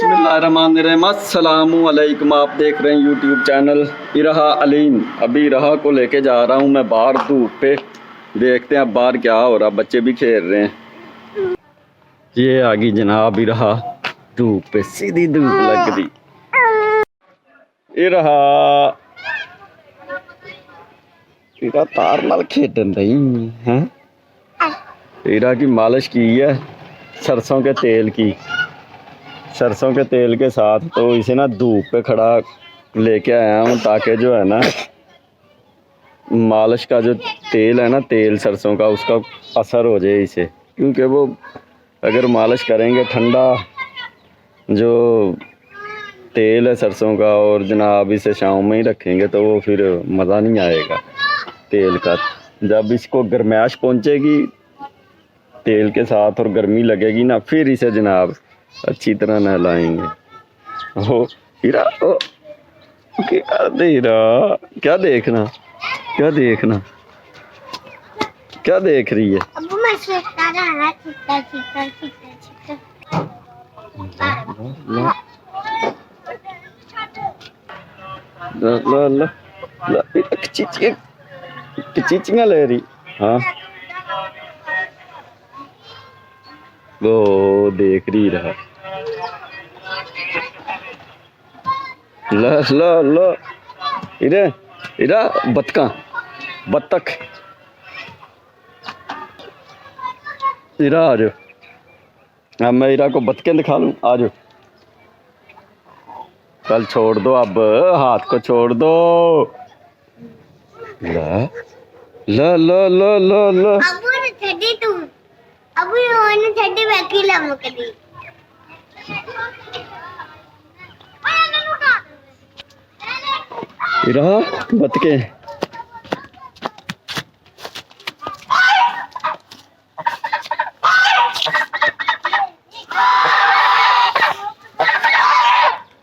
बिस्मिल्लाहिर्रहमानिर्रहीम। अस्सलामु अलैकुम। आप देख रहे हैं यूट्यूब चैनल इरहा अलीम। अभी इरहा को लेके जा रहा हूँ मैं बाहर धूप पे। देखते हैं अब बाहर क्या हो रहा, बच्चे भी खेल रहे हैं। ये आ गई जनाब इरहा धूप पे, सीधी धूप लग रही। इरहा इरहा तार नाल खेडन रही है। इरहा की मालिश की है सरसों के तेल की, सरसों के तेल के साथ। तो इसे ना धूप पे खड़ा लेके आया हूँ ताकि जो है ना मालिश का जो तेल है ना, तेल सरसों का, उसका असर हो जाए इसे। क्योंकि वो अगर मालिश करेंगे ठंडा जो तेल है सरसों का और जनाब इसे शाम में ही रखेंगे तो वो फिर मज़ा नहीं आएगा तेल का। जब इसको गर्माइश पहुँचेगी तेल के साथ और गर्मी लगेगी ना, फिर इसे जनाब अच्छी तरह नहलाएंगे। ओ हीरा, ओ हीरा, क्या देखना, क्या देखना, क्या देख रही है? ला ला ला चिचियाँ ले रही। हाँ वो देख रही रहा। ला ला ला इधर इधर बतका बत्तख इधर आ जाओ। अब मैं इरा को बतके दिखा लूँ, आ जाओ। कल छोड़ दो, अब हाथ को छोड़ दो। ला ला ला ला ला ला इरा बतके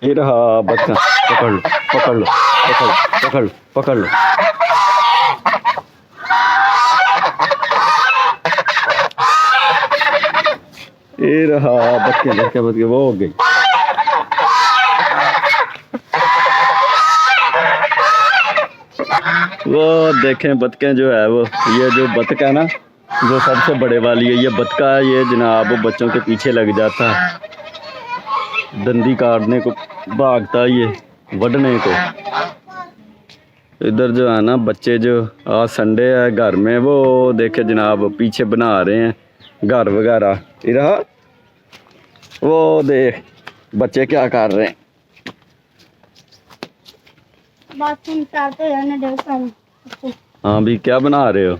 ये रहा बतका। पकड़ लो पकड़ लो पकड़ पकड़ लो पकड़ लो। ये रहा बतके बतके बतके, वो हो गई। वो देखें बतखें जो है वो, ये जो बतख है ना जो सबसे बड़े वाली है, ये बतका है। ये जनाब बच्चों के पीछे लग जाता है, दंदी काटने को भागता है, ये वढ़ने को। इधर जो है ना बच्चे, जो आज संडे है घर में, वो देखे जनाब पीछे बना रहे हैं घर वगैरह। इधर वो देख बच्चे क्या कर रहे हैं। हाँ भी क्या बना रहे हो?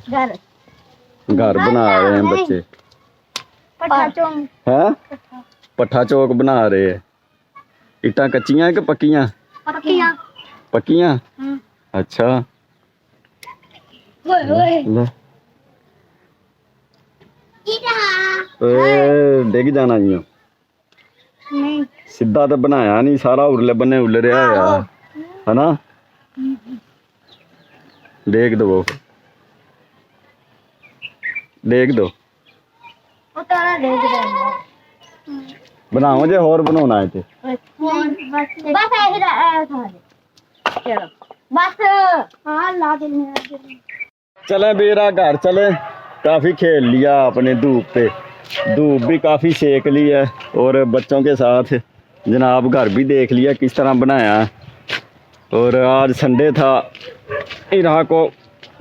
घर घर बना रहे हैं बच्चे। हैं पट्ठा चौक बना रहे हैं। इट्टां कच्चियां है कि पक्कियां? पक्कियां। अच्छा डिग जाना जी। सीधा तो बनाया नहीं, सारा उरले बने उलरिया यार, है ना? देख दो, वो देख दो। बनाओ जे होर बनाना है ते। चले बेरा घर चले, काफी खेल लिया अपने धूप पे, धूप भी काफी सेक ली है और बच्चों के साथ जनाब घर भी देख लिया किस तरह बनाया। और आज संडे था, इरा को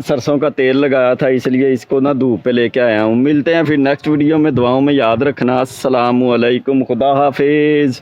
सरसों का तेल लगाया था, इसलिए इसको ना धूप पे लेके आया हूँ। मिलते हैं फिर नेक्स्ट वीडियो में, दुआओं में याद रखना। अस्सलामु अलैकुम, खुदा हाफिज़।